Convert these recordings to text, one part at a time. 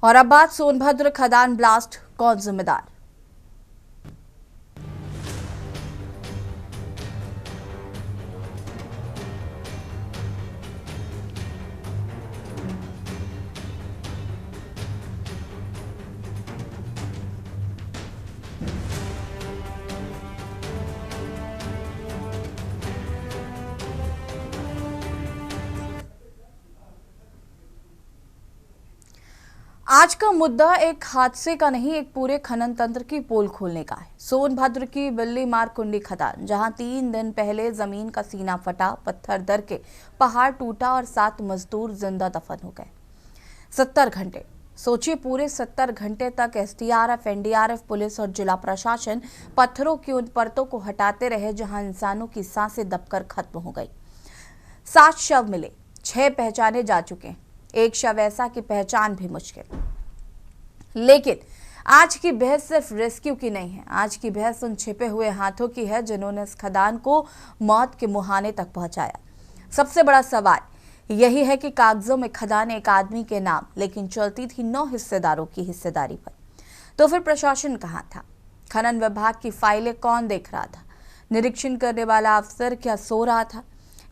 और अब बात सोनभद्र खदान ब्लास्ट, कौन जिम्मेदार? आज का मुद्दा एक हादसे का नहीं, एक पूरे खनन तंत्र की पोल खोलने का है। सोनभद्र की बिल्ली मारकुंडी खदान, जहां 3 दिन पहले जमीन का सीना फटा, पत्थर दर के पहाड़ टूटा और 7 मजदूर जिंदा दफन हो गए। 70 घंटे सोचिए, पूरे 70 घंटे तक एसडीआरएफ, एनडीआरएफ, पुलिस और जिला प्रशासन पत्थरों की उन परतों को हटाते रहे जहां इंसानों की सांसें दबकर खत्म हो गई। 7 शव मिले, 6 पहचाने जा चुके हैं, एक शव ऐसा की पहचान भी मुश्किल। लेकिन आज की बहस सिर्फ रेस्क्यू की नहीं है। आज की बहस उन छिपे हुए हाथों की है जिन्होंने इस खदान को मौत के मुहाने तक पहुंचाया। सबसे बड़ा सवाल यही है कि कागजों में खदान एक आदमी के नाम, लेकिन चलती थी 9 हिस्सेदारों की हिस्सेदारी पर। तो फिर प्रशासन कहां था? खनन विभाग की फाइलें कौन देख रहा था? निरीक्षण करने वाला अफसर क्या सो रहा था,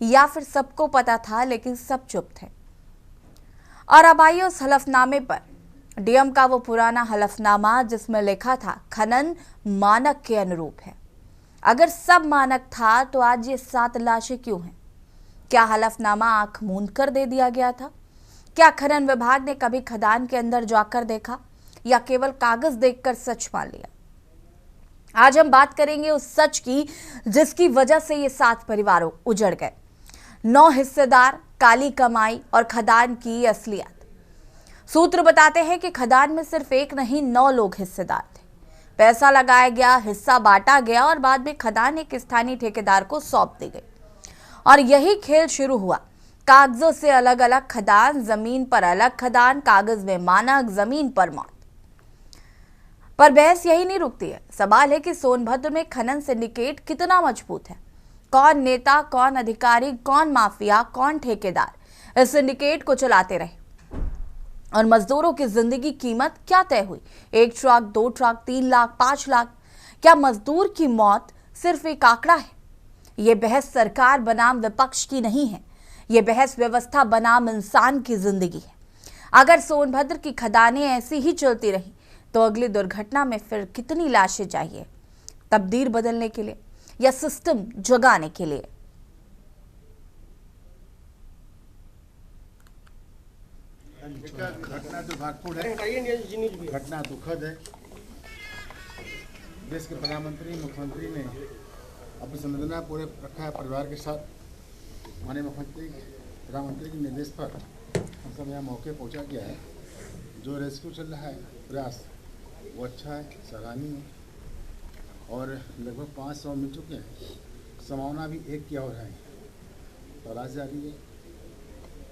या फिर सबको पता था लेकिन सब चुप थे? और अब आइए उस हलफनामे पर, डीएम का वो पुराना हलफनामा जिसमें लिखा था खनन मानक के अनुरूप है। अगर सब मानक था तो आज ये 7 लाशें क्यों हैं? क्या हलफनामा आंख मूंद कर दे दिया गया था? क्या खनन विभाग ने कभी खदान के अंदर जाकर देखा, या केवल कागज देखकर सच मान लिया? आज हम बात करेंगे उस सच की जिसकी वजह से ये 7 परिवारों उजड़ गए। 9 हिस्सेदार, काली कमाई और खदान की असलियत। सूत्र बताते हैं कि खदान में सिर्फ एक नहीं, 9 लोग हिस्सेदार थे। पैसा लगाया गया, हिस्सा बांटा गया और बाद में खदान एक स्थानीय ठेकेदार को सौंप दी गई। और यही खेल शुरू हुआ। कागजों से अलग अलग खदान, जमीन पर अलग खदान, कागज में मानक, जमीन पर मौत। पर बहस यही नहीं रुकती है। सवाल है कि सोनभद्र में खनन सिंडिकेट कितना मजबूत है? कौन नेता, कौन अधिकारी, कौन माफिया, कौन ठेकेदार इस सिंडिकेट को चलाते रहे? और मजदूरों की जिंदगी कीमत क्या तय हुई? 1 ट्रक, 2 ट्रक, 3 लाख, 5 लाख? क्या मजदूर की मौत सिर्फ एक आंकड़ा है? ये बहस सरकार बनाम विपक्ष की नहीं है, ये बहस व्यवस्था बनाम इंसान की जिंदगी है। अगर सोनभद्र की खदानें ऐसी ही चलती रही तो अगली दुर्घटना में फिर कितनी लाशें चाहिए? तकदीर बदलने के लिए या सिस्टम जगाने के लिए? घटना दुर्भाग्यपूर्ण है, घटना दुखद है। देश के प्रधानमंत्री, मुख्यमंत्री ने अपनी संवेदना पूरे रखा है परिवार के साथ। माननीय मुख्यमंत्री, प्रधानमंत्री के निर्देश पर हम सब यहाँ मौके पहुँचा गया है। जो रेस्क्यू चल रहा है प्रयास, वो अच्छा है, सराहनीय है। और लगभग 500 मिल चुके हैं। संभावना भी 1 की और है, तलाश जारी है।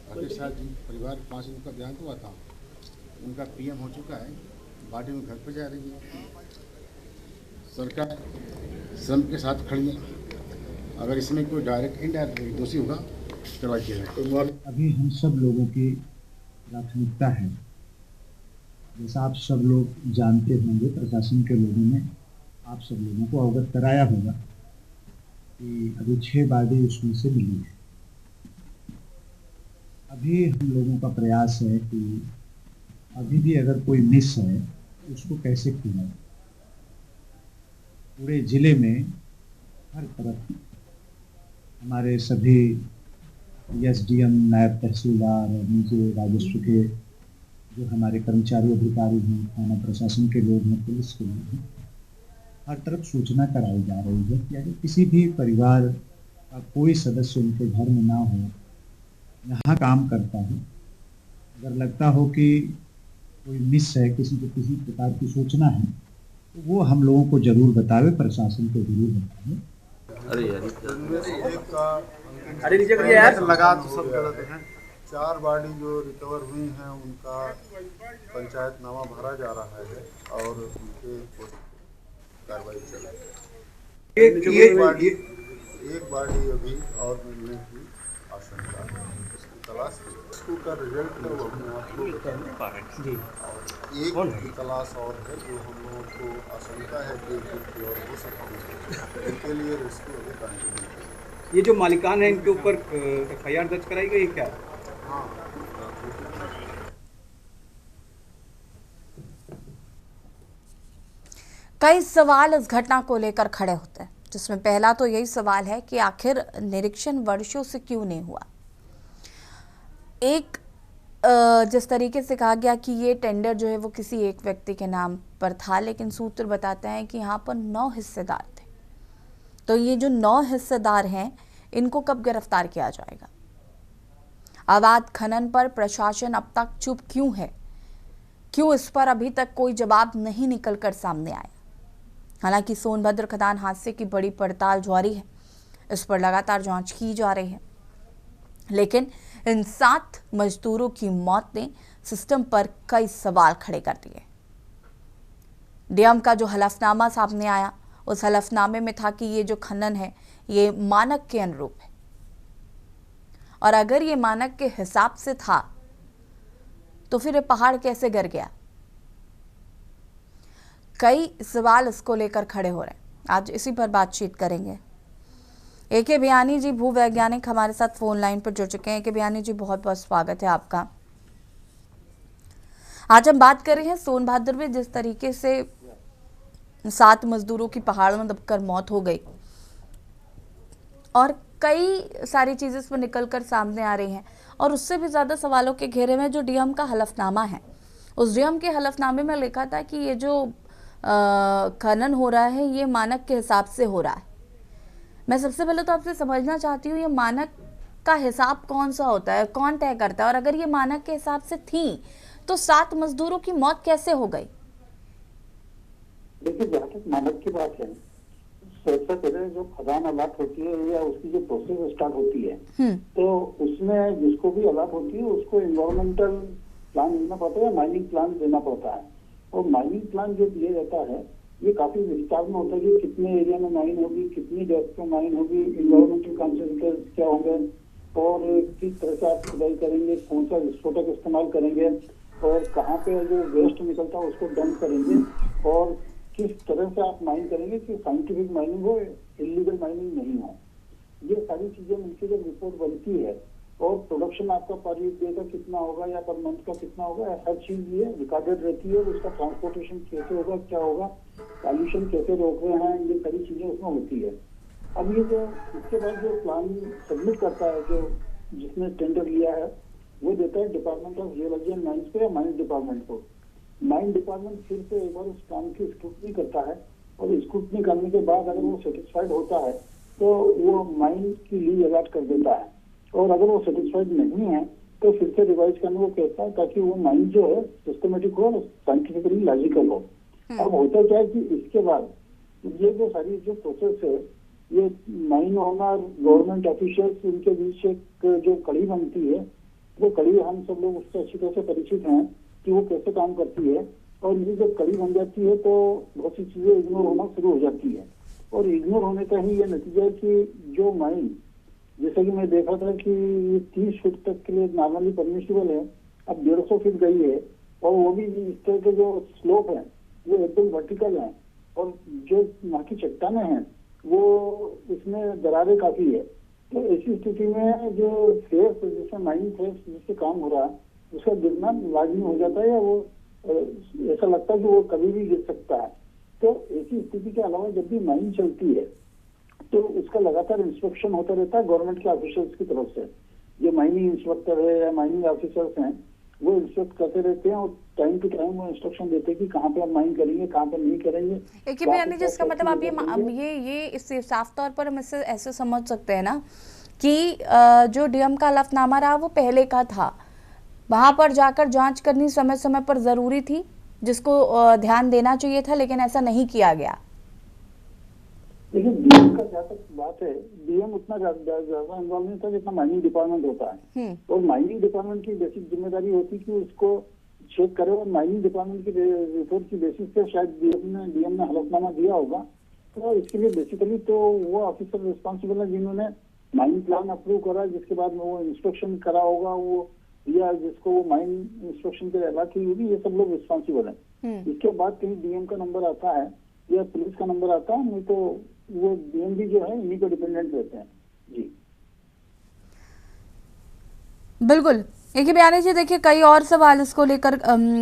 अखिल शाह जी परिवार 5 लोगों का देहांत हुआ था, उनका पीएम हो चुका है, बॉडी में घर पर जा रही है। सरकार श्रम के साथ खड़ी है। अगर इसमें कोई डायरेक्ट इनडायरेक्ट दोषी होगा कार्रवाई की जाए। अभी हम सब लोगों की प्राथमिकता है, जैसा आप सब लोग जानते होंगे, प्रशासन के लोगों ने आप सब लोगों को अवगत कराया होगा कि अभी 6 बॉडी उसमें से मिली है। अभी हम लोगों का प्रयास है कि अभी भी अगर कोई मिस है तो उसको कैसे खोला जाए। पूरे ज़िले में हर तरफ हमारे सभी एसडीएम, नायब तहसीलदार और नीचे राजस्व के जो हमारे कर्मचारी अधिकारी हैं, थाना प्रशासन के लोग हैं, पुलिस के लोग हैं, हर तरफ सूचना कराई जा रही है कि अगर किसी भी परिवार का कोई सदस्य उनके घर में ना हो, यहाँ काम करता है, अगर लगता हो कि कोई मिस है, किसी को किसी प्रकार की सूचना है, तो वो हम लोगों को जरूर बतावे, प्रशासन को जरूर बतावे। अरे नीचे करिए यार, लगा तो सब गलत है। 4 बॉडी जो रिकवर हुई हैं उनका पंचायतनामा भरा जा रहा है और उनके कार्रवाई चल रही है। एक बॉडी अभी और मिलने की आशंका है, उसकी तलाश, उसका रिजल्ट आप लोग एक क्लास और है जो हम लोगों को आशंका है कि और हो सकती है, इनके लिए रेस्क्यू अभी कंटिन्यू है। ये जो मालिकान है इनके ऊपर FIR दर्ज कराई गई क्या? हाँ, कई सवाल इस घटना को लेकर खड़े होते हैं, जिसमें पहला तो यही सवाल है कि आखिर निरीक्षण वर्षों से क्यों नहीं हुआ। एक जिस तरीके से कहा गया कि ये टेंडर जो है वो किसी एक व्यक्ति के नाम पर था, लेकिन सूत्र बताते हैं कि यहाँ पर 9 हिस्सेदार थे। तो ये जो 9 हिस्सेदार हैं, इनको कब गिरफ्तार किया जाएगा? अवैध खनन पर प्रशासन अब तक चुप क्यों है? क्यों इस पर अभी तक कोई जवाब नहीं निकलकर सामने आया? हालांकि सोनभद्र खदान हादसे की बड़ी पड़ताल जारी है, इस पर लगातार जांच की जा रही है, लेकिन इन 7 मजदूरों की मौत ने सिस्टम पर कई सवाल खड़े कर दिए। डीएम का जो हलफनामा सामने आया, उस हलफनामे में था कि ये जो खनन है ये मानक के अनुरूप है, और अगर ये मानक के हिसाब से था तो फिर ये पहाड़ कैसे गिर गया? कई सवाल इसको लेकर खड़े हो रहे हैं। आज इसी पर बातचीत करेंगे। AK बियानी जी भूवैज्ञानिक हमारे साथ फोन लाइन पर जुड़ चुके हैं। AK बियानी जी, बहुत बहुत स्वागत है आपका। आज हम बात कर रहे हैं सोनभद्र में जिस तरीके से 7 मजदूरों की पहाड़ में दबकर मौत हो गई, और कई सारी चीजें इस पर निकल कर सामने आ रही हैं, और उससे भी ज्यादा सवालों के घेरे में जो डीएम का हलफनामा है, उस डीएम के हलफनामे में लिखा था कि ये जो खनन हो रहा है ये मानक के हिसाब से हो रहा है। मैं सबसे पहले तो आपसे समझना चाहती हूँ, ये मानक का हिसाब कौन सा होता है, कौन तय करता है, और अगर ये मानक के हिसाब से थी तो 7 मजदूरों की मौत कैसे हो गई? देखिए, जहाँ तक मानक की बात है, सबसे पहले जो खदान अलाट होती है या उसकी जो प्रोसेस स्टार्ट होती है, तो उसमें जिसको भी अलाट होती है उसको एनवायरमेंटल प्लान देना पड़ता है, माइनिंग प्लान देना पड़ता है। और माइनिंग प्लान जो दिया जाता है ये काफी विस्तार में होता है कि कितने एरिया में माइन होगी, कितनी डेप्थ में माइन होगी, एनवायरमेंटल कॉन्सेंट्रेशन क्या होंगे, और किस तरह से आप खुदाई करेंगे, कौन सा विस्फोटक इस्तेमाल करेंगे, और कहाँ पे जो वेस्ट निकलता है उसको डंप करेंगे, और किस तरह से आप माइन करेंगे कि साइंटिफिक माइनिंग हो, इलीगल माइनिंग नहीं हो। ये सारी चीजें मिलकर जब रिपोर्ट बनती है, और प्रोडक्शन आपका पर डे का कितना होगा या पर मंथ का कितना होगा, हर चीज ये रिकॉर्डेड रहती है। उसका ट्रांसपोर्टेशन कैसे होगा, क्या होगा, पॉल्यूशन कैसे रोक रहे हैं, ये सारी चीजें उसमें होती है। अब ये जो इसके बाद जो प्लान सबमिट करता है, जो जिसने टेंडर लिया है, वो देता है department of geology and mines को या माइन डिपार्टमेंट को। माइन डिपार्टमेंट फिर से एक बार उस प्लान की स्क्रूटनी करता है, और स्क्रूटनी करने के बाद अगर वो सेटिस्फाइड होता है तो वो माइन की लीज अलॉट कर देता है, और अगर वो सेटिस्फाइड नहीं है तो फिर से रिवाइज करने को कहता है, ताकि वो माइन जो है सिस्टमेटिक हो और साइंटिफिकली लॉजिकल हो। अब होता क्या है कि इसके बाद ये जो सारी जो प्रोसेस है, ये माइन ओनर, गवर्नमेंट ऑफिशियल्स, इनके बीच एक जो कड़ी बनती है, वो कड़ी हम सब लोग उससे अच्छी तरह से परिचित हैं कि वो कैसे काम करती है। और ये जब कड़ी बन जाती है तो बहुत सी चीजें इग्नोर होना शुरू हो जाती है, और इग्नोर होने का ही ये नतीजा है कि जो माइन, जैसा कि मैं देखा था कि 30 फीट तक के लिए नॉर्मली परमिसिबल है, अब 150 फीट गई है, और वो भी इस तरह के जो स्लोप है वो एकदम वर्टिकल है, और जो वहाँ की चट्टाने हैं वो इसमें दरारें काफी है। तो ऐसी स्थिति में जो फेस, जैसे माइनिंग फेस जिससे काम हो रहा है, उसका गिरना लाजमी हो जाता है, या वो ऐसा लगता है कि वो कभी भी गिर सकता है। तो ऐसी स्थिति के अलावा जब भी माइन चलती है तो उसका लगातार इंस्पेक्शन होता रहता है गवर्नमेंट के ऑफिसर्स की तरफ से। जो माइनिंग इंस्पेक्टर है या माइनिंग ऑफिसर्स हैं, वो इंस्पेक्ट करते रहते हैं, और टाइम टू टाइम वो इंस्ट्रक्शन देते हैं कि कहाँ पे आप माइन करेंगे, कहाँ पे नहीं करेंगे। एक बियानी जी, इसका मतलब आप ये इससे साफ तौर पर हम इससे ऐसे समझ सकते हैं ना कि जो डीएम का हलफनामा रहा वो पहले का था, वहां पर जाकर जांच करनी समय समय पर जरूरी थी, जिसको ध्यान देना चाहिए था, लेकिन ऐसा नहीं किया गया। लेकिन डीएम का जहाँ तक बात है, डीएम उतना ज्यादा इन्वॉल्व नहीं था जितना माइनिंग डिपार्टमेंट होता है। और माइनिंग डिपार्टमेंट की बेसिक जिम्मेदारी होती है कि उसको चेक करे, और माइनिंग डिपार्टमेंट की रिपोर्ट की बेसिस पे शायद डीएम ने हलफनामा दिया होगा। तो इसके लिए बेसिकली तो वो ऑफिसर रिस्पॉन्सिबल है जिन्होंने माइनिंग प्लान अप्रूव करा, जिसके बाद वो इंस्पेक्शन करा होगा, वो या जिसको वो माइन इंस्पेक्शन के लिए अलॉट की होगी, ये सब लोग रिस्पॉन्सिबल है। इसके बाद कहीं डीएम का नंबर आता है या पुलिस का नंबर आता है, नहीं तो वो डीएम भी जो है इन्हीं पर डिपेंडेंट रहते हैं। जी बिल्कुल। एक बयानी जी, देखिए कई और सवाल इसको लेकर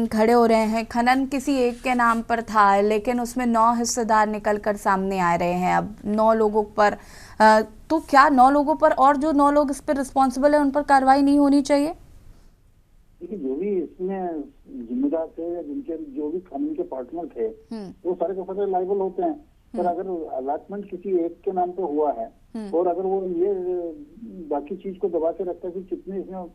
खड़े हो रहे हैं। खनन किसी एक के नाम पर था, लेकिन उसमें 9 हिस्सेदार निकल कर सामने आ रहे हैं। अब 9 लोगों पर तो क्या 9 लोगों पर और जो 9 लोग इस पर रिस्पॉन्सिबल है उन पर कार्रवाई नहीं होनी चाहिए? देखिए, जो भी इसमें जिम्मेदार थे या जिनके जो भी खनन के पार्टनर थे, वो सारे के सारे लाइबल होते हैं। पर अगर अलॉटमेंट किसी एक के नाम पे हुआ है और अगर वो ये बाकी चीज को दबा के रखता है कि कितने इसमें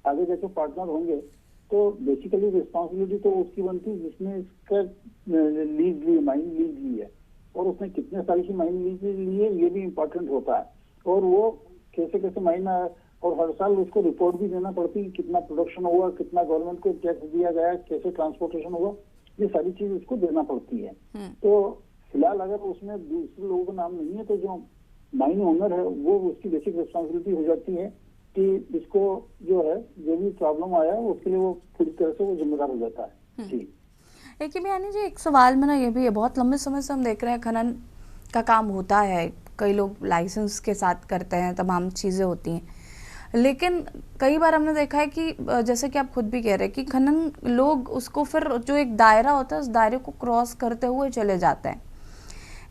आगे जाके पार्टनर होंगे, तो बेसिकली रिस्पॉन्सिबिलिटी तो उसकी बनती है जिसने इसका लीज ली, माइन लीज ली है, और उसने कितने साल की माइन लीज ली है ये भी इम्पोर्टेंट होता है। और वो कैसे कैसे माइन, और हर साल उसको रिपोर्ट भी देना पड़ती है, कितना प्रोडक्शन हुआ, कितना गवर्नमेंट को टैक्स दिया गया, कैसे ट्रांसपोर्टेशन हुआ, ये सारी चीज उसको देना पड़ती है। तो फिलहाल अगर उसमें दूसरे लोगों का नाम नहीं है, तो जो माइन ओनर है वो उसकी बेसिक रिस्पॉन्सिबिलिटी हो जाती है कि इसको जो है जो भी प्रॉब्लम आया है उसके लिए वो पूरी तरह से वो जिम्मेदार हो जाता है। जी एक बयानी जी, एक सवाल में ना ये भी है, बहुत लंबे समय से हम देख रहे हैं खनन का काम होता है, कई लोग लाइसेंस के साथ करते हैं, तमाम चीज़ें होती हैं, लेकिन कई बार हमने देखा है कि जैसे कि आप खुद भी कह रहे हैं कि खनन लोग उसको फिर जो एक दायरा होता है उस दायरे को क्रॉस करते हुए चले जाते हैं।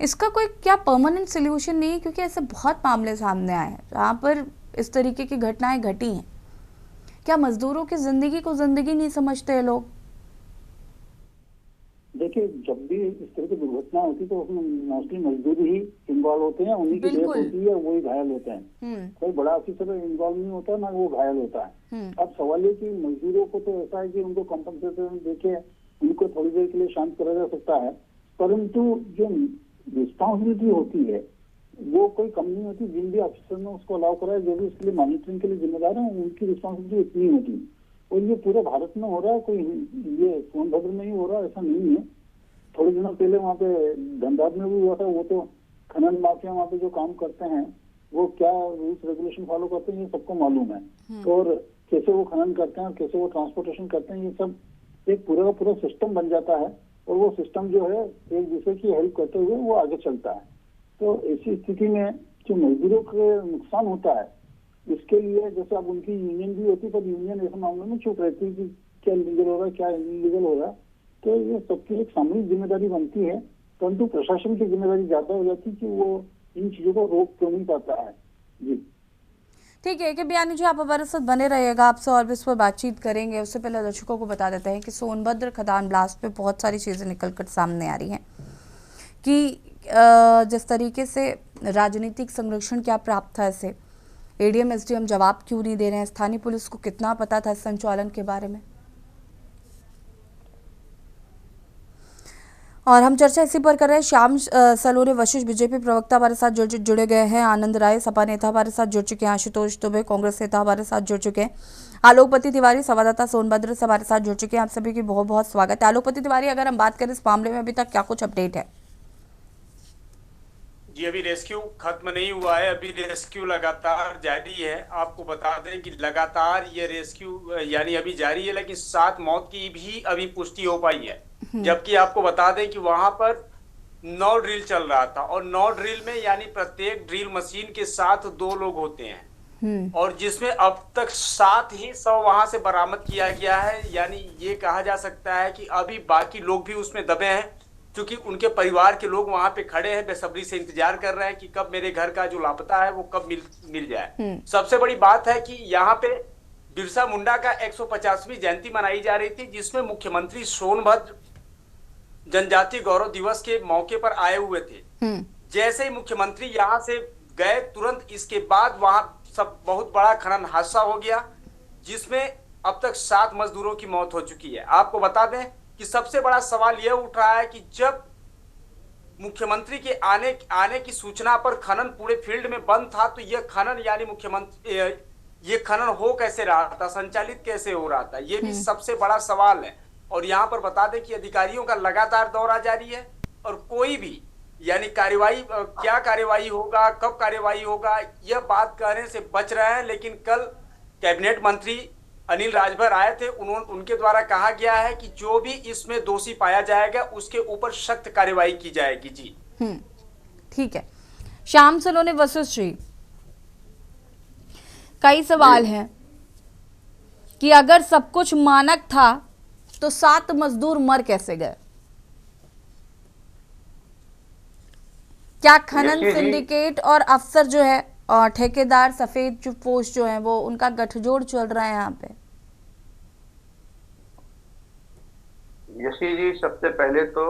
इसका कोई क्या परमानेंट सोल्यूशन नहीं है? क्योंकि ऐसे बहुत मामले सामने आए हैं जहाँ पर इस तरीके की घटनाएं घटी हैं। क्या मजदूरों की जिंदगी को जिंदगी नहीं समझते हैं लोग? देखिए, जब भी इस तरह की दुर्घटना होती है तो उसमें मोस्टली मजदूर ही इन्वॉल्व होते हैं, उन्हीं की डेथ होती है, वही घायल होते हैं। कोई बड़ा ऑफिसर इन्वॉल्व नहीं होता, ना वो घायल होता है। अब सवाल ये कि मजदूरों को तो ऐसा है कि उनको कॉम्पनसेशन देके उनको थोड़ी देर के लिए शांत करा जा सकता है, परंतु जो रिस्पॉन्सिबिलिटी होती है वो कोई कम नहीं होती। जिन भी ऑफिसर ने उसको अलाउ करा है, जो भी उसके लिए मॉनिटरिंग के लिए जिम्मेदार है, उनकी रिस्पॉन्सिबिलिटी इतनी होती है। और ये पूरे भारत में हो रहा है, कोई ये सोनभद्र में ही हो रहा है ऐसा नहीं है। थोड़े दिनों पहले वहाँ पे धनबाद में भी हुआ था। वो तो खनन माफिया वहाँ पे जो काम करते हैं वो क्या रूल्स रेगुलेशन फॉलो करते हैं ये सबको मालूम है, और कैसे वो खनन करते हैं, कैसे वो ट्रांसपोर्टेशन करते हैं, ये सब एक पूरा का पूरा सिस्टम बन जाता है। और वो सिस्टम जो है एक दूसरे की हेल्प करते हुए वो आगे चलता है। तो ऐसी स्थिति में जो मजदूरों को नुकसान होता है, इसके लिए जैसे अब उनकी यूनियन भी होती है, पर यूनियन ऐसे मामलों में चुप रहती है कि क्या लीगल हो रहा है, क्या इलीगल हो रहा है। तो ये सबकी एक सामूहिक जिम्मेदारी बनती है, परंतु प्रशासन की जिम्मेदारी ज्यादा हो जाती है कि वो इन चीजों को रोक क्यों नहीं पाता है। जी ठीक है कि बयानी जी, आप हमारे साथ बने रहिएगा, आपसे और भी इस पर बातचीत करेंगे। उससे पहले दर्शकों को बता देते हैं कि सोनभद्र खदान ब्लास्ट पे बहुत सारी चीज़ें निकलकर सामने आ रही हैं कि जिस तरीके से राजनीतिक संरक्षण क्या प्राप्त था, इसे एडीएम एसडीएम जवाब क्यों नहीं दे रहे हैं, स्थानीय पुलिस को कितना पता था इस संचालन के बारे में। और हम चर्चा इसी पर कर रहे हैं। श्याम सलोरे वशिष्ठ बीजेपी प्रवक्ता हमारे साथ जुड़े गए हैं, आनंद राय सपा नेता हमारे साथ जुड़ चुके हैं, आशुतोष दुबे कांग्रेस नेता हमारे साथ जुड़ चुके हैं, आलोकपति तिवारी संवाददाता सोनभद्र से हमारे साथ जुड़ चुके हैं। आप सभी की बहुत बहुत स्वागत है। आलोकपति तिवारी, अगर हम बात करें इस मामले में अभी तक क्या कुछ अपडेट है? जी, अभी रेस्क्यू खत्म नहीं हुआ है, अभी रेस्क्यू लगातार जारी है। आपको बता दें कि लगातार ये रेस्क्यू यानी अभी जारी है, लेकिन 7 मौत की भी अभी पुष्टि हो पाई है। जबकि आपको बता दें कि वहां पर 9 ड्रिल चल रहा था, और 9 ड्रिल में यानी प्रत्येक ड्रिल मशीन के साथ 2 लोग होते हैं, और जिसमें अब तक 7 ही शव वहां से बरामद किया गया है। यानी ये कहा जा सकता है कि अभी बाकी लोग भी उसमें दबे हैं, क्योंकि उनके परिवार के लोग वहां पे खड़े हैं, बेसब्री से इंतजार कर रहे हैं कि कब मेरे घर का जो लापता है वो कब मिल जाए। सबसे बड़ी बात है कि यहाँ पे बिरसा मुंडा का 150वीं जयंती मनाई जा रही थी, जिसमें मुख्यमंत्री सोनभद्र जनजातीय गौरव दिवस के मौके पर आए हुए थे। जैसे ही मुख्यमंत्री यहाँ से गए, तुरंत इसके बाद वहां सब बहुत बड़ा खनन हादसा हो गया, जिसमें अब तक 7 मजदूरों की मौत हो चुकी है। आपको बता दें कि सबसे बड़ा सवाल यह उठ रहा है कि जब मुख्यमंत्री के आने की सूचना पर खनन पूरे फील्ड में बंद था, तो यह खनन यानी ये खनन हो कैसे रहा था, संचालित कैसे हो रहा था, यह भी सबसे बड़ा सवाल है। और यहाँ पर बता दें कि अधिकारियों का लगातार दौरा जारी है, और कोई भी यानी कार्यवाही क्या कार्यवाही होगा, कब कार्यवाही होगा, यह बात कहने से बच रहे हैं। लेकिन कल कैबिनेट मंत्री अनिल राजभर आए थे, उनके द्वारा कहा गया है कि जो भी इसमें दोषी पाया जाएगा उसके ऊपर सख्त कार्रवाई की जाएगी। जी ठीक है। श्याम सलोनी वशिष्ठ जी, कई सवाल हैं कि अगर सब कुछ मानक था तो 7 मजदूर मर कैसे गए? क्या खनन सिंडिकेट और अफसर जो है और ठेकेदार सफेद जो पोस्ट जो है वो उनका गठजोड़ चल रहा है यहाँ पे? यशी जी, सबसे पहले तो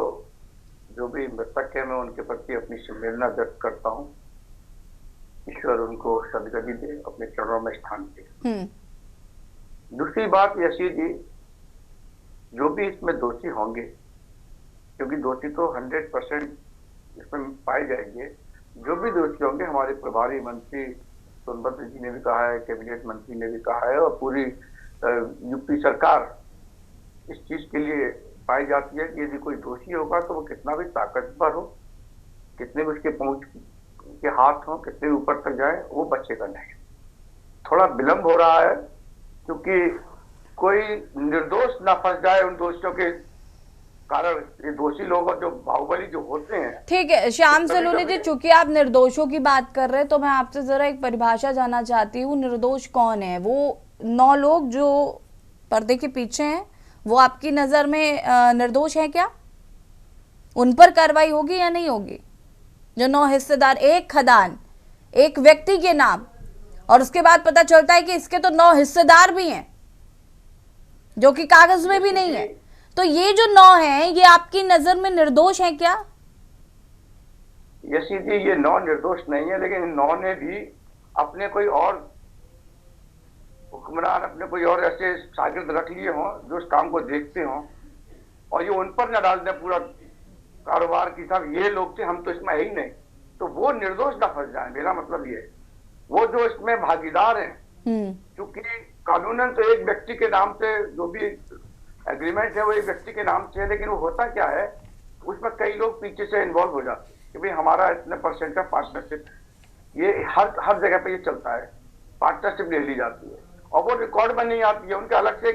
जो भी मृतक है मैं उनके प्रति अपनी संवेदना व्यक्त करता हूँ। ईश्वर उनको सदगति दे, अपने चरणों में स्थान दे। दूसरी बात यशी जी, जो भी इसमें दोषी होंगे, क्योंकि दोषी तो 100% इसमें पाए जाएंगे, जो भी दोषी होंगे हमारे प्रभारी मंत्री सोनभद्र जी ने भी कहा है, कैबिनेट मंत्री ने भी कहा है, और पूरी यूपी सरकार इस चीज के लिए पाई जाती है कि यदि कोई दोषी होगा तो वो कितना भी ताकतवर हो, कितने भी उसके पहुंच के हाथ हो, कितने भी ऊपर तक जाए, वो बचेगा नहीं। थोड़ा विलंब हो रहा है क्योंकि कोई निर्दोष ना फंस जाए उन दोषियों के कारण। ये दोषी लोग जो बाहुबली जो होते हैं। ठीक है श्याम सलोनी जी, चूंकि आप निर्दोषों की बात कर रहे हैं तो मैं आपसे जरा एक परिभाषा जानना चाहती हूँ। निर्दोष कौन है? वो 9 लोग जो पर्दे के पीछे हैं वो आपकी नजर में निर्दोष है क्या? उन पर कार्रवाई होगी या नहीं होगी? जो 9 हिस्सेदार, एक खदान, एक व्यक्ति के नाम, और उसके बाद पता चलता है कि इसके तो 9 हिस्सेदार भी हैं जो कि कागज में भी नहीं है, तो ये जो 9 हैं ये आपकी नजर में निर्दोष हैं क्या? यशी जी, ये 9 निर्दोष नहीं है, लेकिन इन 9 ने भी अपने कोई और हुक्मरान, अपने कोई और ऐसे शागिर्द रख लिए हों जो इस काम को देखते हों, और ये उन पर न डाल दें पूरा कारोबार की साहब ये लोग थे, हम तो इसमें है ही नहीं, तो वो निर्दोष ना फंस जाए। मेरा मतलब ये, वो जो इसमें भागीदार हैं, क्योंकि कानूनन तो एक व्यक्ति के नाम से जो भी एग्रीमेंट है वो एक व्यक्ति के नाम से है, लेकिन वो होता क्या है उसमें कई लोग पीछे से इन्वॉल्व हो जाते हैं कि भाई हमारा इतने % का पार्टनरशिप, ये हर जगह पे ये चलता है, पार्टनरशिप ले ली जाती है और वो रिकॉर्ड में नहीं आती है, उनके अलग से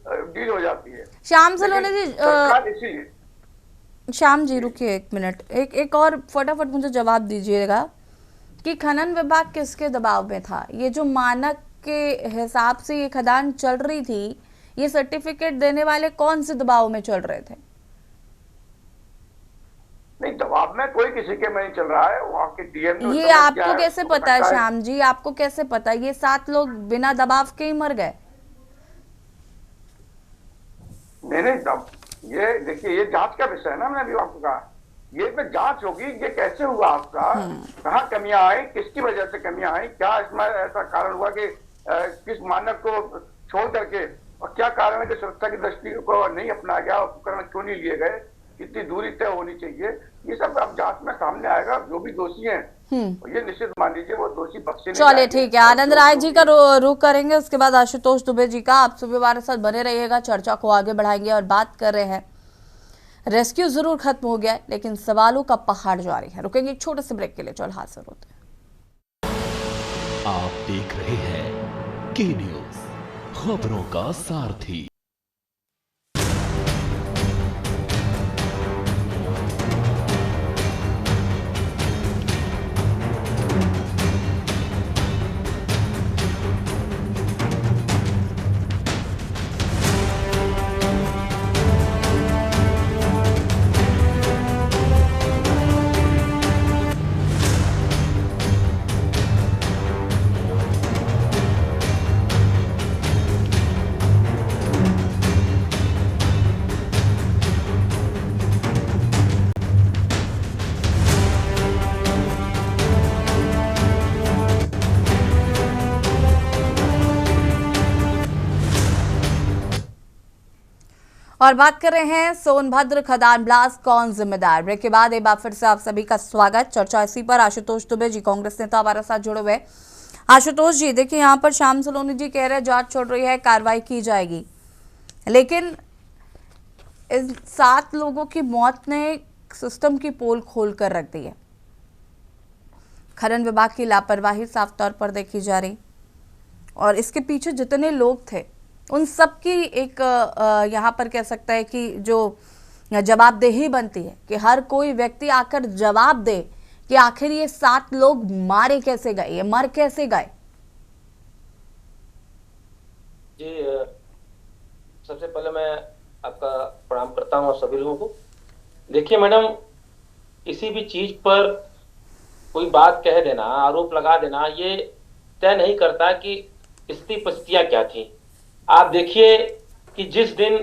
डील हो जाती है। श्याम सलोनी जी, इसीलिए श्याम जी रुकिए 1 मिनट, एक और फटाफट मुझे जवाब दीजिएगा कि खनन विभाग किसके दबाव में था? ये जो मानक के हिसाब से ये खदान चल रही थी, ये सर्टिफिकेट देने वाले कौन से दबाव में चल रहे थे? नहीं, दबाव में कोई किसी के में नहीं चल रहा है, वहाँ के डीएम ने ये आपको कैसे पता है श्याम जी? आपको कैसे पता? ये 7 लोग बिना दबाव के ही मर गए? नहीं, ये देखिए, ये जांच का विषय है ना, मैंने अभी आपको कहा, ये पे जांच होगी, ये कैसे हुआ आपका, कहाँ कमियां आई, किसकी वजह से कमियां आई, क्या इसमें ऐसा कारण हुआ कि किस मानक को छोड़ करके, और क्या कारण है कि सुरक्षा की दृष्टि को नहीं अपनाया गया, उपकरण क्यों नहीं लिए गए, कितनी दूरी तय होनी चाहिए, ये सब अब जांच में सामने आएगा। जो भी दोषी हैं ये निश्चित मान लीजिए वो दोषी बख्शे नहीं चलिए ठीक है, आनंद राय जी का रुख करेंगे, उसके बाद आशुतोष दुबे जी का। आप सुबह हमारे साथ बने रहिएगा, चर्चा को आगे बढ़ाएंगे और बात कर रहे हैं। रेस्क्यू जरूर खत्म हो गया लेकिन सवालों का पहाड़ जारी है। रुकेंगे एक छोटे से ब्रेक के लिए, चल हाजिर होते हैं। आप देख रहे हैं के न्यूज, खबरों का सारथी। और बात कर रहे हैं सोनभद्र खदान ब्लास्ट, कौन जिम्मेदार? ब्रेक के बाद एक बार फिर से आप सभी का स्वागत। चर्चा इसी पर आशुतोष दुबे जी कांग्रेस नेता हमारे साथ जुड़े हुए। आशुतोष जी, देखिए यहाँ पर श्याम सलोनी जी कह रहे हैं जांच चल रही है, कार्रवाई की जाएगी, लेकिन इन 7 लोगों की मौत ने सिस्टम की पोल खोल कर रख दी है। खनन विभाग की लापरवाही साफ तौर पर देखी जा रही, और इसके पीछे जितने लोग थे उन सब की एक यहाँ पर कह सकता है कि जो जवाबदेही बनती है कि हर कोई व्यक्ति आकर जवाब दे कि आखिर ये 7 लोग मारे कैसे गए, ये मर कैसे गए। जी सबसे पहले मैं आपका प्रणाम करता हूँ सभी लोगों को। देखिए मैडम, किसी भी चीज पर कोई बात कह देना, आरोप लगा देना, ये तय नहीं करता कि स्थिति परिस्थितियां क्या थी। आप देखिए कि जिस दिन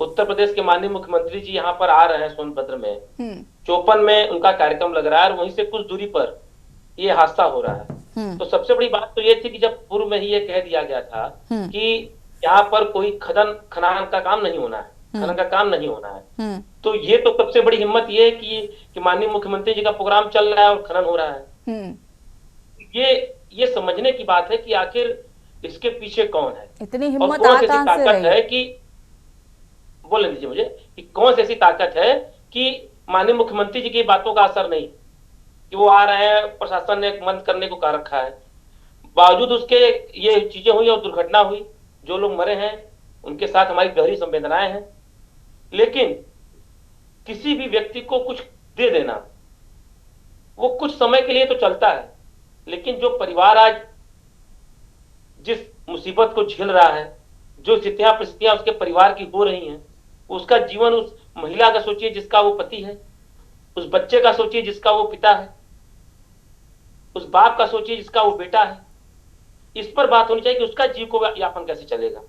उत्तर प्रदेश के माननीय मुख्यमंत्री जी यहाँ पर आ रहे हैं सोनभद्र में, चौपन में उनका कार्यक्रम लग रहा है और वहीं से कुछ दूरी पर ये हादसा हो रहा है। तो सबसे बड़ी बात तो ये थी कि जब पूर्व में ही ये कह दिया गया था कि यहाँ पर कोई खनन का काम नहीं होना है, खनन का काम नहीं होना है, तो ये तो सबसे बड़ी हिम्मत ये है कि माननीय मुख्यमंत्री जी का प्रोग्राम चल रहा है और खनन हो रहा है। ये समझने की बात है कि आखिर इसके पीछे कौन है, इतनी और हिम्मत कौन सी ऐसी कहां से ताकत रही? है कि बोलने दीजिए मुझे कि कौन सी ऐसी ताकत है कि माननीय मुख्यमंत्री जी की बातों का असर नहीं, कि वो आ रहे हैं, प्रशासन ने बंद करने को कह रखा है, बावजूद उसके ये चीजें हुई और दुर्घटना हुई, जो लोग मरे हैं उनके साथ हमारी गहरी संवेदनाएं हैं। लेकिन किसी भी व्यक्ति को कुछ दे देना वो कुछ समय के लिए तो चलता है, लेकिन जो परिवार आज जिस मुसीबत को झेल रहा है, जो परिस्थितियां उसके परिवार की हो रही हैं, उसका जीवन, उस महिला का सोचिए जिसका वो पति है, उस बच्चे का सोचिए जिसका वो पिता है, उस बाप का सोचिए जिसका वो बेटा है। इस पर बात होनी चाहिए कि उसका जीव को यापन कैसे चलेगा।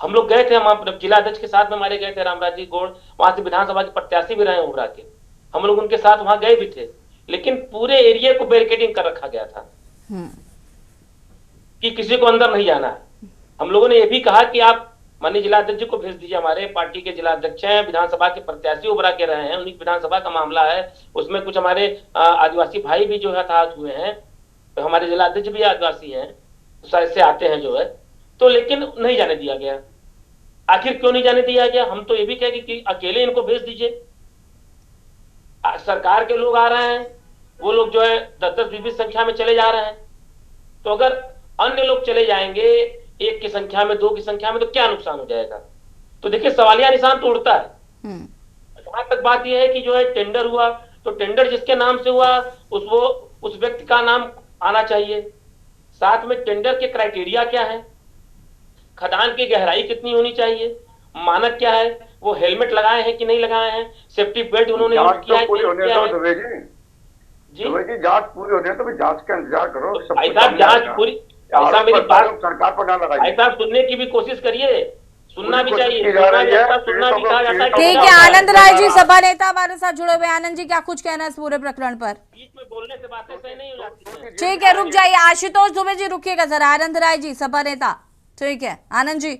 हम लोग गए थे, हम जिला अध्यक्ष के साथ में हमारे गए थे रामराज जी गौड़, वहां से विधानसभा के प्रत्याशी भी रहे उभरा के, हम लोग उनके साथ वहां गए भी थे, लेकिन पूरे एरिया को बैरिकेडिंग कर रखा गया था कि किसी को अंदर नहीं जाना है। हम लोगों ने यह भी कहा कि आप माननीय जिला अध्यक्ष जी को भेज दीजिए, हमारे पार्टी के जिला अध्यक्ष हैं, विधानसभा के प्रत्याशी उभरा के रहे हैं, उन्हीं विधानसभा का मामला है, उसमें कुछ हमारे आदिवासी भाई भी जो है हताहत हुए हैं, तो हमारे जिला अध्यक्ष भी आदिवासी हैं, से आते हैं जो है, तो लेकिन नहीं जाने दिया गया। आखिर क्यों नहीं जाने दिया गया? हम तो ये भी कहेंगे कि अकेले इनको भेज दीजिए। सरकार के लोग आ रहे हैं, वो लोग जो है 10-10, 20 संख्या में चले जा रहे हैं, तो अगर अन्य लोग चले जाएंगे 1 की संख्या में, 2 की संख्या में, तो क्या नुकसान हो जाएगा? तो देखिए सवालिया निशान तो उड़ता है। जहां तक बात यह है कि जो है टेंडर हुआ, तो टेंडर जिसके नाम से हुआ उस व्यक्ति का नाम आना चाहिए। साथ में टेंडर के क्राइटेरिया क्या है, खदान की गहराई कितनी होनी चाहिए, मानक क्या है, वो हेलमेट लगाए हैं कि नहीं लगाए हैं, सेफ्टी बेल्ट उन्होंने यूज किया है पूरी होने किया दो है? दुबे जी जांच पूरी होने तो जांच का इंतजार करो। भाई साहब जांच पूरी, ऐसा मेरी बात सरकार पर ना लगाइए। भाई साहब सुनने की भी कोशिश करिए, सुनना भी चाहिए, की जा रही है, सुनना भी कहा जाता है। ठीक है, आनंद राय जी सपा नेता हमारे साथ जुड़े हुए। आनंद जी क्या कुछ कहना है इस पूरे प्रकरण पर? बीच में बोलने से बातें सही नहीं हो जाती हैं। ठीक है, रुक जाइए, आशुतोष दुबे जी रुकिएगा जरा। आनंद राय जी सपा नेता, ठीक है। आनंद जी,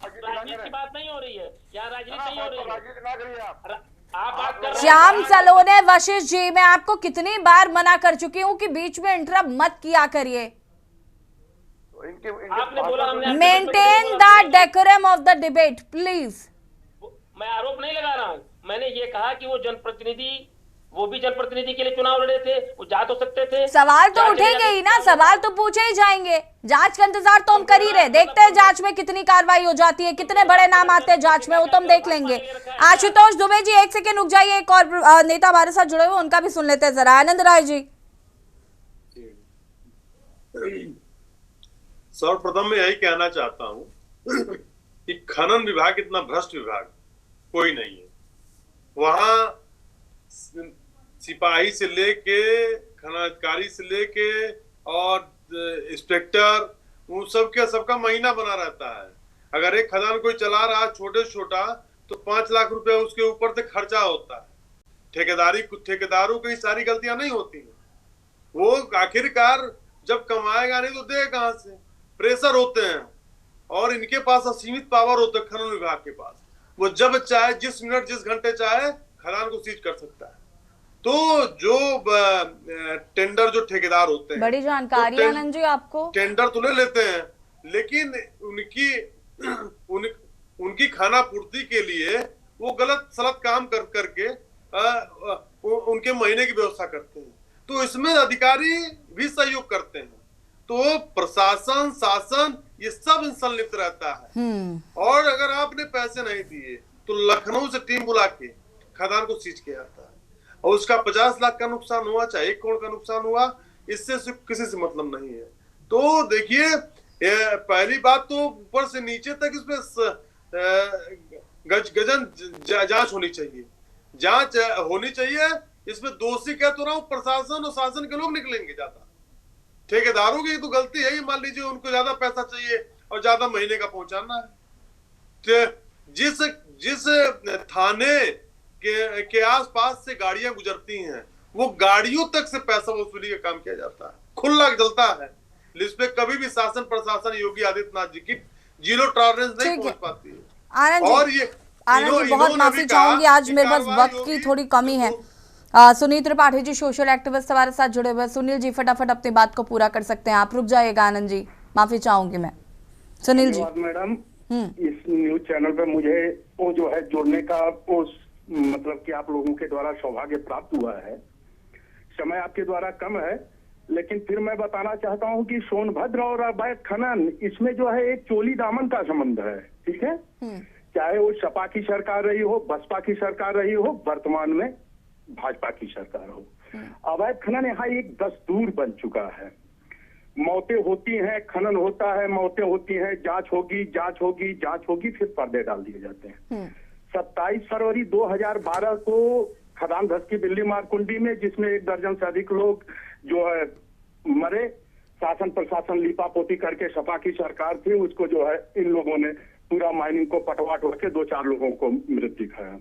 राजनीति की बात नहीं हो रही है, यहाँ राजनीति नहीं हो रही है, आप बात कर रहे हैं। श्याम सलोने, वशिष्ठ जी, मैं आपको कितनी बार मना कर चुकी हूँ कि बीच में इंटरप्ट मत किया करिए। आपने बोला हमने maintain the decorum of the debate please. मैं आरोप नहीं लगा रहा हूँ, मैंने ये कहा कि वो जनप्रतिनिधि, वो भी जनप्रतिनिधि के लिए चुनाव लड़े थे, वो जा तो सकते थे। सवाल तो उठेंगे ही ना, सवाल तो पूछे ही जाएंगे। जांच का इंतजार तो हम कर ही रहे, देखते हैं जांच में कितनी कार्रवाई हो जाती है, कितने बड़े नाम आते हैं जांच में, वो तो हम देख लेंगे। आशुतोष दुबे जी 1 सेकेंड रुक जाइए, एक और नेता हमारे साथ जुड़े हुए, उनका भी सुन लेते हैं जरा। आनंद राय जी, सर्वप्रथम मैं यही कहना चाहता हूं कि खनन विभाग इतना भ्रष्ट विभाग कोई नहीं है। वहां सिपाही से लेके, खनन अधिकारी से लेके और इंस्पेक्टर, वो सबका महीना बना रहता है। अगर एक खदान कोई चला रहा छोटे छोटा तो 5 लाख रुपया उसके ऊपर से खर्चा होता है। ठेकेदारों की सारी गलतियां नहीं होती हैं। वो आखिरकार जब कमाएगा नहीं तो देगा कहां से? प्रेशर होते हैं और इनके पास असीमित पावर होता है खनन विभाग के पास। वो जब चाहे, जिस मिनट, जिस घंटे चाहे खदान को सीज कर सकता है। तो जो टेंडर, जो ठेकेदार होते हैं, बड़ी जानकारी है आनंद जी आपको। टेंडर तो ले लेते हैं, लेकिन उनकी खाना पूर्ति के लिए वो गलत सलत काम करके उनके महीने की व्यवस्था करते हैं। तो इसमें अधिकारी भी सहयोग करते हैं तो प्रशासन शासन ये सब संलिप्त रहता है। और अगर आपने पैसे नहीं दिए तो लखनऊ से टीम बुला के खदान को सीज किया जाता है और उसका 50 लाख का नुकसान हुआ चाहे 1 करोड़ का नुकसान हुआ, इससे किसी से मतलब नहीं है। तो देखिए पहली बात तो ऊपर से नीचे तक इसमें गजन जांच होनी चाहिए, जांच होनी चाहिए। इसमें दोषी कह तो रहा हूं प्रशासन और शासन के लोग निकलेंगे ज्यादा। ठेकेदारों की तो गलती है, मान लीजिए उनको ज्यादा पैसा चाहिए और ज्यादा महीने का पहुंचाना है। जिस थाने के आसपास से गाड़ियां गुजरती हैं वो गाड़ियों तक से पैसा वसूली का काम किया जाता है, खुला जलता है। इस पे कभी भी शासन प्रशासन योगी आदित्यनाथ जी की जीरो टॉलरेंस नहीं पहुंच पाती है। और ये आनंद जी बहुत माफी चाहूंगी, आज मेरे पास वक्त की थोड़ी कमी है। सुनील त्रिपाठी जी सोशल एक्टिविस्ट हमारे साथ जुड़े हुए। सुनील जी फटाफट अपनी बात को पूरा कर सकते हैं, आप रुक जाइएगा। आनंद जी माफी चाहूंगी मैं। सुनील जी मैडम, इस न्यूज चैनल पे मुझे वो जो है जुड़ने का मतलब कि आप लोगों के द्वारा सौभाग्य प्राप्त हुआ है। समय आपके द्वारा कम है, लेकिन फिर मैं बताना चाहता हूं कि सोनभद्र और अवैध खनन इसमें जो है एक चोली दामन का संबंध है। ठीक है, चाहे वो सपा की सरकार रही हो, बसपा की सरकार रही हो, वर्तमान में भाजपा की सरकार हो, अवैध खनन यहाँ एक दस्तूर बन चुका है। मौतें होती हैं, खनन होता है, मौतें होती हैं, जांच होगी, जांच होगी, जांच होगी, फिर पर्दे डाल दिए जाते हैं। 27 फरवरी 2012 को खदान धस की बिल्ली मारकुंडी में, जिसमें 1 दर्जन से अधिक लोग जो है मरे, शासन प्रशासन लीपापोती करके सपा की सरकार थी, उसको जो है इन लोगों ने पूरा माइनिंग को पटवा के 2-4 लोगों को मृत दिखाया।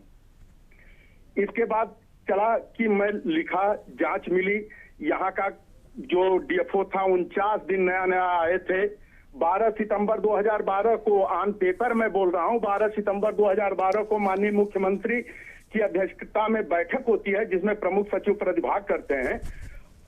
इसके बाद चला कि मैं लिखा, जांच मिली, यहाँ का जो डीएफओ था 49 दिन नया आए थे। 12 सितंबर 2012 को ऑन पेपर में बोल रहा हूँ, 12 सितंबर 2012 को माननीय मुख्यमंत्री की अध्यक्षता में बैठक होती है जिसमें प्रमुख सचिव प्रतिभाग करते हैं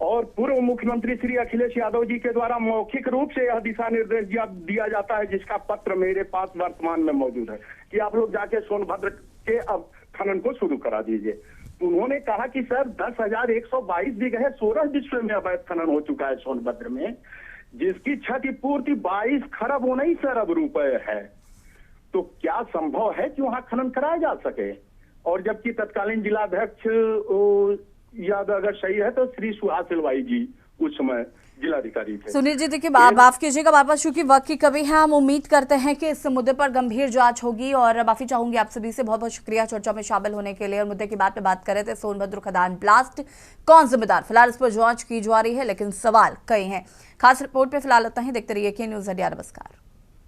और पूर्व मुख्यमंत्री श्री अखिलेश यादव जी के द्वारा मौखिक रूप से यह दिशा निर्देश दिया जाता है, जिसका पत्र मेरे पास वर्तमान में मौजूद है कि आप लोग जाके सोनभद्र के अब खनन को शुरू करा दीजिए। उन्होंने कहा कि सर 10,122 बीघे 16 डिस्ट्रिक्ट में अवैध खनन हो चुका है सोनभद्र में, जिसकी क्षतिपूर्ति 22 खरब 19 अरब रुपए है। तो क्या संभव है कि वहां खनन कराया जा सके? और जबकि तत्कालीन जिलाध्यक्ष याद अगर सही है तो श्री सुहास सिलवाई जी उस समय जिलाधिकारी थे। सुनील जी देखिए माफ कीजिएगा, हमारे पास चूंकि वक्त की कमी है, हम उम्मीद करते हैं कि इस मुद्दे पर गंभीर जांच होगी। और माफी चाहूंगी आप सभी से, बहुत बहुत शुक्रिया चर्चा में शामिल होने के लिए। और मुद्दे की बात पे बात कर रहे थे सोनभद्र खदान ब्लास्ट, कौन जिम्मेदार? फिलहाल इस पर जांच की जा रही है, लेकिन सवाल कई हैं। खास रिपोर्ट पे फिलहाल इतना ही। देखते रहिए के न्यूज़ इंडिया। नमस्कार।